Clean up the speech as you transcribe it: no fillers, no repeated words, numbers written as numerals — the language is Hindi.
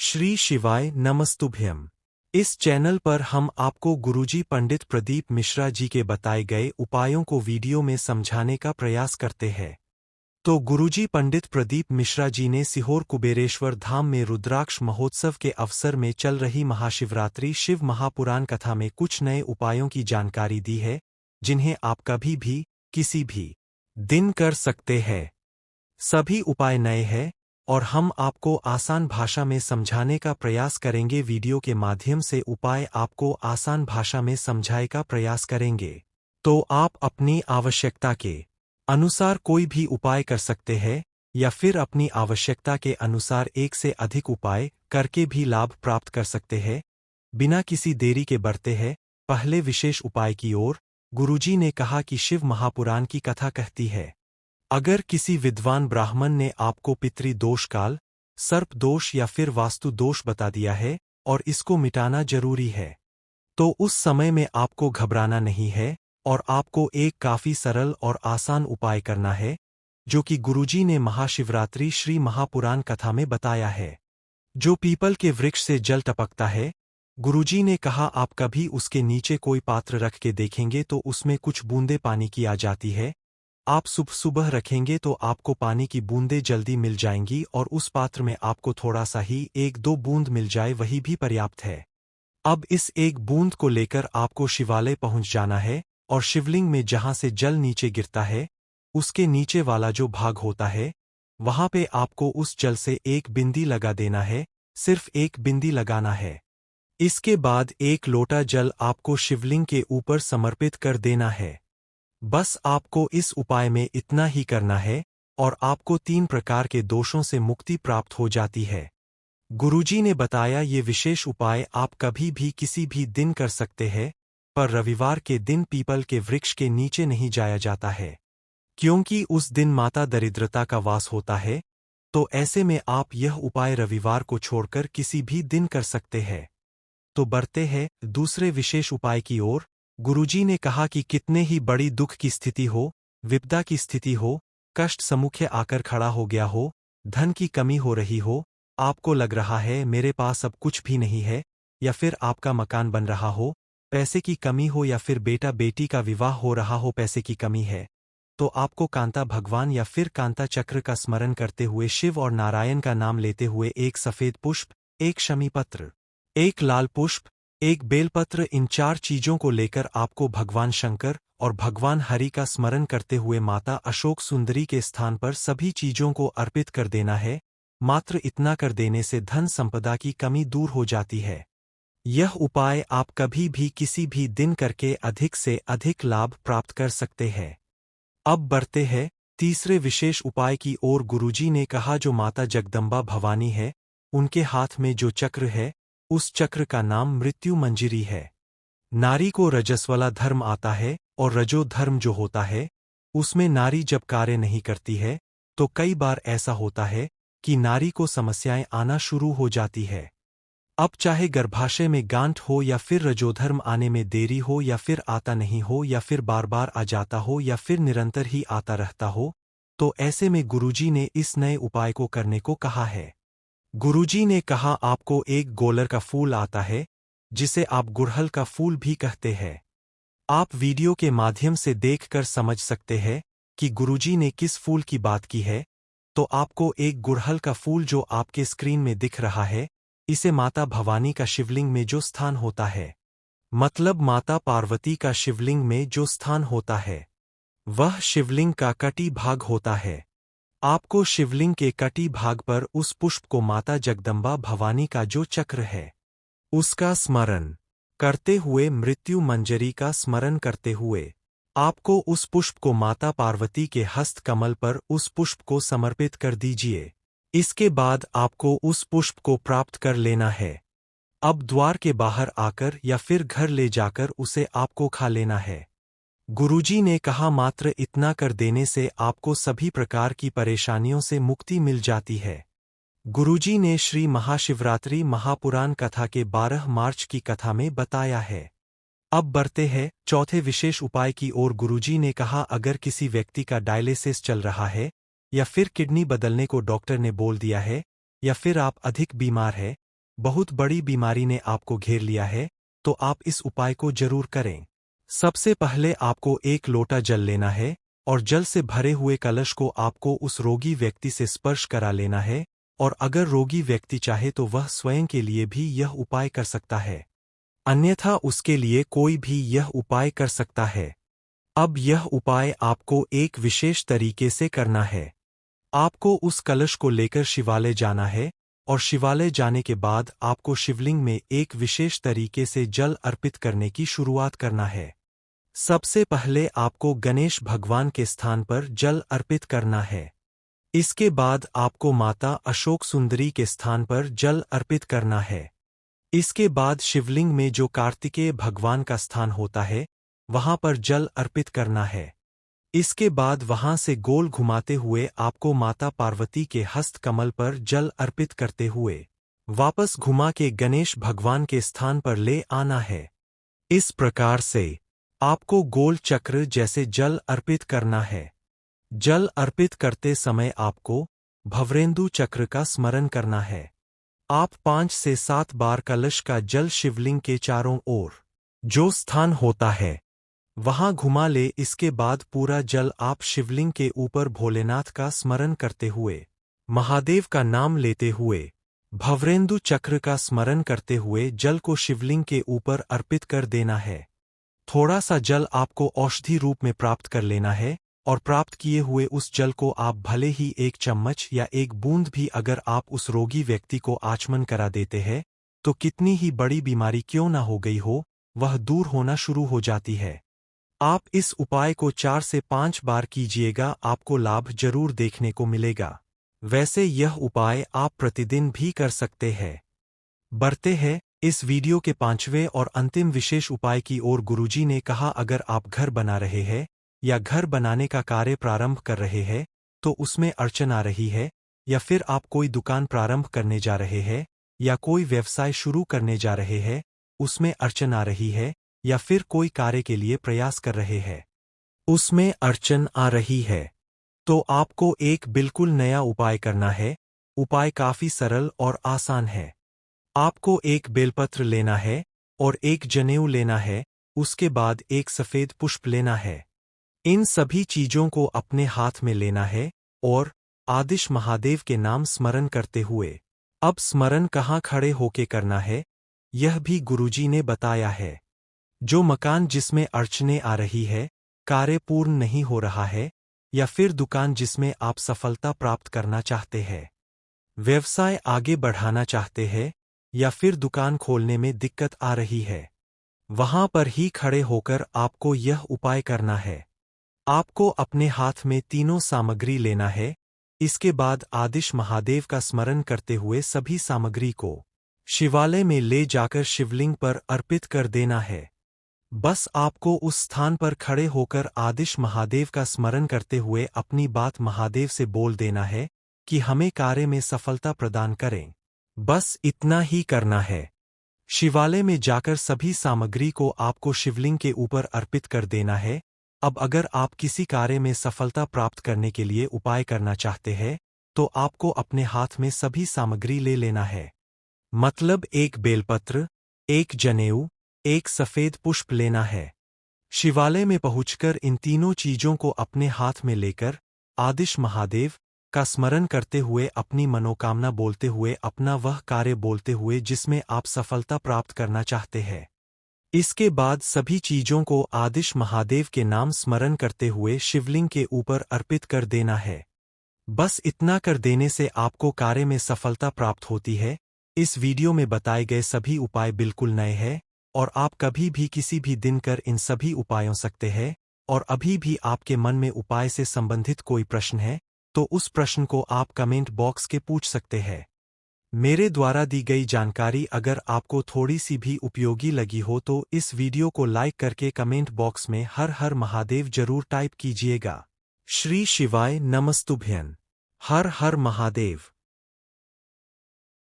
श्री शिवाय नमस्तुभ्यम। इस चैनल पर हम आपको गुरुजी पंडित प्रदीप मिश्रा जी के बताए गए उपायों को वीडियो में समझाने का प्रयास करते हैं। तो गुरुजी पंडित प्रदीप मिश्रा जी ने सीहोर कुबेरेश्वर धाम में रुद्राक्ष महोत्सव के अवसर में चल रही महाशिवरात्रि शिव महापुराण कथा में कुछ नए उपायों की जानकारी दी है, जिन्हें आप कभी भी किसी भी दिन कर सकते हैं। सभी उपाय नए हैं और हम आपको आसान भाषा में समझाने का प्रयास करेंगे। वीडियो के माध्यम से उपाय आपको आसान भाषा में समझाने का प्रयास करेंगे, तो आप अपनी आवश्यकता के अनुसार कोई भी उपाय कर सकते हैं या फिर अपनी आवश्यकता के अनुसार एक से अधिक उपाय करके भी लाभ प्राप्त कर सकते हैं। बिना किसी देरी के बढ़ते हैं पहले विशेष उपाय की ओर। गुरुजी ने कहा कि शिव महापुराण की कथा कहती है, अगर किसी विद्वान ब्राह्मण ने आपको पितृदोष काल, सर्प दोष या फिर वास्तु दोष बता दिया है और इसको मिटाना जरूरी है, तो उस समय में आपको घबराना नहीं है और आपको एक काफी सरल और आसान उपाय करना है, जो कि गुरुजी ने महाशिवरात्रि श्री महापुराण कथा में बताया है। जो पीपल के वृक्ष से जल टपकता है, गुरुजी ने कहा आप कभी उसके नीचे कोई पात्र रख के देखेंगे तो उसमें कुछ बूंदे पानी की आ जाती है। आप सुबह सुबह रखेंगे तो आपको पानी की बूंदें जल्दी मिल जाएंगी और उस पात्र में आपको थोड़ा सा ही एक दो बूंद मिल जाए वही भी पर्याप्त है। अब इस एक बूंद को लेकर आपको शिवालय पहुंच जाना है और शिवलिंग में जहां से जल नीचे गिरता है उसके नीचे वाला जो भाग होता है वहां पे आपको उस जल से एक बिंदी लगा देना है, सिर्फ एक बिंदी लगाना है। इसके बाद एक लोटा जल आपको शिवलिंग के ऊपर समर्पित कर देना है। बस आपको इस उपाय में इतना ही करना है और आपको 3 प्रकार के दोषों से मुक्ति प्राप्त हो जाती है। गुरुजी ने बताया ये विशेष उपाय आप कभी भी किसी भी दिन कर सकते हैं, पर रविवार के दिन पीपल के वृक्ष के नीचे नहीं जाया जाता है, क्योंकि उस दिन माता दरिद्रता का वास होता है। तो ऐसे में आप यह उपाय रविवार को छोड़कर किसी भी दिन कर सकते हैं। तो बढ़ते हैं दूसरे विशेष उपाय की ओर। गुरुजी ने कहा कि कितने ही बड़ी दुख की स्थिति हो, विपदा की स्थिति हो, कष्ट सम्मुख आकर खड़ा हो गया हो, धन की कमी हो रही हो, आपको लग रहा है मेरे पास अब कुछ भी नहीं है, या फिर आपका मकान बन रहा हो, पैसे की कमी हो, या फिर बेटा बेटी का विवाह हो रहा हो, पैसे की कमी है, तो आपको कांता भगवान या फिर कांता चक्र का स्मरण करते हुए शिव और नारायण का नाम लेते हुए एक सफेद पुष्प, एक शमी पत्र, एक लाल पुष्प, एक बेलपत्र, इन 4 चीजों को लेकर आपको भगवान शंकर और भगवान हरि का स्मरण करते हुए माता अशोक सुंदरी के स्थान पर सभी चीजों को अर्पित कर देना है। मात्र इतना कर देने से धन संपदा की कमी दूर हो जाती है। यह उपाय आप कभी भी किसी भी दिन करके अधिक से अधिक लाभ प्राप्त कर सकते हैं। अब बढ़ते हैं तीसरे विशेष उपाय की ओर। गुरुजी ने कहा जो माता जगदम्बा भवानी है, उनके हाथ में जो चक्र है उस चक्र का नाम मृत्यु मंजरी है। नारी को रजस्वला धर्म आता है और रजो धर्म जो होता है उसमें नारी जब कार्य नहीं करती है तो कई बार ऐसा होता है कि नारी को समस्याएं आना शुरू हो जाती है। अब चाहे गर्भाशय में गांठ हो या फिर रजोधर्म आने में देरी हो या फिर आता नहीं हो या फिर बार बार आ जाता हो या फिर निरंतर ही आता रहता हो, तो ऐसे में गुरुजी ने इस नए उपाय को करने को कहा है। गुरुजी ने कहा आपको एक गोलर का फूल आता है जिसे आप गुड़हल का फूल भी कहते हैं। आप वीडियो के माध्यम से देखकर समझ सकते हैं कि गुरुजी ने किस फूल की बात की है। तो आपको एक गुड़हल का फूल जो आपके स्क्रीन में दिख रहा है, इसे माता भवानी का शिवलिंग में जो स्थान होता है, मतलब माता पार्वती का शिवलिंग में जो स्थान होता है, वह शिवलिंग का कटी भाग होता है। आपको शिवलिंग के कटी भाग पर उस पुष्प को माता जगदम्बा भवानी का जो चक्र है उसका स्मरण करते हुए, मृत्यु मंजरी का स्मरण करते हुए, आपको उस पुष्प को माता पार्वती के हस्त कमल पर उस पुष्प को समर्पित कर दीजिए। इसके बाद आपको उस पुष्प को प्राप्त कर लेना है। अब द्वार के बाहर आकर या फिर घर ले जाकर उसे आपको खा लेना है। गुरुजी ने कहा मात्र इतना कर देने से आपको सभी प्रकार की परेशानियों से मुक्ति मिल जाती है। गुरुजी ने श्री महाशिवरात्रि महापुराण कथा के 12 मार्च की कथा में बताया है। अब बढ़ते हैं चौथे विशेष उपाय की ओर। गुरुजी ने कहा अगर किसी व्यक्ति का डायलिसिस चल रहा है या फिर किडनी बदलने को डॉक्टर ने बोल दिया है या फिर आप अधिक बीमार है बहुत बड़ी बीमारी ने आपको घेर लिया है, तो आप इस उपाय को जरूर करें। सबसे पहले आपको एक लोटा जल लेना है और जल से भरे हुए कलश को आपको उस रोगी व्यक्ति से स्पर्श करा लेना है, और अगर रोगी व्यक्ति चाहे तो वह स्वयं के लिए भी यह उपाय कर सकता है, अन्यथा उसके लिए कोई भी यह उपाय कर सकता है। अब यह उपाय आपको एक विशेष तरीके से करना है। आपको उस कलश को लेकर शिवालय जाना है और शिवालय जाने के बाद आपको शिवलिंग में एक विशेष तरीके से जल अर्पित करने की शुरुआत करना है। सबसे पहले आपको गणेश भगवान के स्थान पर जल अर्पित करना है। इसके बाद आपको माता अशोक सुंदरी के स्थान पर जल अर्पित करना है। इसके बाद शिवलिंग में जो कार्तिकेय भगवान का स्थान होता है, वहां पर जल अर्पित करना है। इसके बाद वहां से गोल घुमाते हुए आपको माता पार्वती के हस्त कमल पर जल अर्पित करते हुए वापस घुमा के गणेश भगवान के स्थान पर ले आना है। इस प्रकार से आपको गोल चक्र जैसे जल अर्पित करना है। जल अर्पित करते समय आपको भवरेंदु चक्र का स्मरण करना है। आप 5 से 7 बार कलश का जल शिवलिंग के चारों ओर जो स्थान होता है वहां घुमा ले। इसके बाद पूरा जल आप शिवलिंग के ऊपर भोलेनाथ का स्मरण करते हुए, महादेव का नाम लेते हुए, भवरेंदु चक्र का स्मरण करते हुए जल को शिवलिंग के ऊपर अर्पित कर देना है। थोड़ा सा जल आपको औषधि रूप में प्राप्त कर लेना है, और प्राप्त किए हुए उस जल को आप भले ही 1 चम्मच या 1 बूंद भी अगर आप उस रोगी व्यक्ति को आचमन करा देते हैं, तो कितनी ही बड़ी बीमारी क्यों न हो गई हो, वह दूर होना शुरू हो जाती है। आप इस उपाय को 4 से 5 बार कीजिएगा, आपको लाभ जरूर देखने को मिलेगा। वैसे यह उपाय आप प्रतिदिन भी कर सकते हैं। बढ़ते हैं इस वीडियो के 5वें और अंतिम विशेष उपाय की ओर। गुरुजी ने कहा, अगर आप घर बना रहे हैं या घर बनाने का कार्य प्रारंभ कर रहे हैं तो उसमें अड़चन आ रही है, या फिर आप कोई दुकान प्रारंभ करने जा रहे हैं या कोई व्यवसाय शुरू करने जा रहे हैं, उसमें अड़चन आ रही है, या फिर कोई कार्य के लिए प्रयास कर रहे हैं, उसमें अड़चन आ रही है, तो आपको एक बिल्कुल नया उपाय करना है। उपाय काफी सरल और आसान है। आपको एक बेलपत्र लेना है और एक जनेऊ लेना है, उसके बाद एक सफेद पुष्प लेना है। इन सभी चीजों को अपने हाथ में लेना है और आदिश महादेव के नाम स्मरण करते हुए, अब स्मरण कहाँ खड़े होके करना है, यह भी गुरुजी ने बताया है। जो मकान जिसमें अड़चनें आ रही है, कार्य पूर्ण नहीं हो रहा है, या फिर दुकान जिसमें आप सफलता प्राप्त करना चाहते हैं, व्यवसाय आगे बढ़ाना चाहते हैं, या फिर दुकान खोलने में दिक्कत आ रही है, वहां पर ही खड़े होकर आपको यह उपाय करना है। आपको अपने हाथ में तीनों सामग्री लेना है। इसके बाद आदिश महादेव का स्मरण करते हुए सभी सामग्री को शिवालय में ले जाकर शिवलिंग पर अर्पित कर देना है। बस आपको उस स्थान पर खड़े होकर आदिश महादेव का स्मरण करते हुए अपनी बात महादेव से बोल देना है कि हमें कार्य में सफलता प्रदान करें। बस इतना ही करना है। शिवालय में जाकर सभी सामग्री को आपको शिवलिंग के ऊपर अर्पित कर देना है। अब अगर आप किसी कार्य में सफलता प्राप्त करने के लिए उपाय करना चाहते हैं, तो आपको अपने हाथ में सभी सामग्री ले लेना है। मतलब एक बेलपत्र, एक जनेऊ, एक सफेद पुष्प लेना है। शिवालय में पहुंचकर इन तीनों चीजों को अपने हाथ में लेकर आदिश महादेव का स्मरण करते हुए, अपनी मनोकामना बोलते हुए, अपना वह कार्य बोलते हुए जिसमें आप सफलता प्राप्त करना चाहते हैं, इसके बाद सभी चीजों को आदिश महादेव के नाम स्मरण करते हुए शिवलिंग के ऊपर अर्पित कर देना है। बस इतना कर देने से आपको कार्य में सफलता प्राप्त होती है। इस वीडियो में बताए गए सभी उपाय बिल्कुल नए हैं और आप कभी भी किसी भी दिन कर इन सभी उपायों सकते हैं। और अभी भी आपके मन में उपाय से संबंधित कोई प्रश्न है तो उस प्रश्न को आप कमेंट बॉक्स के पूछ सकते हैं। मेरे द्वारा दी गई जानकारी अगर आपको थोड़ी सी भी उपयोगी लगी हो तो इस वीडियो को लाइक करके कमेंट बॉक्स में हर हर महादेव जरूर टाइप कीजिएगा। श्री शिवाय नमस्तुभ्यं। हर हर महादेव।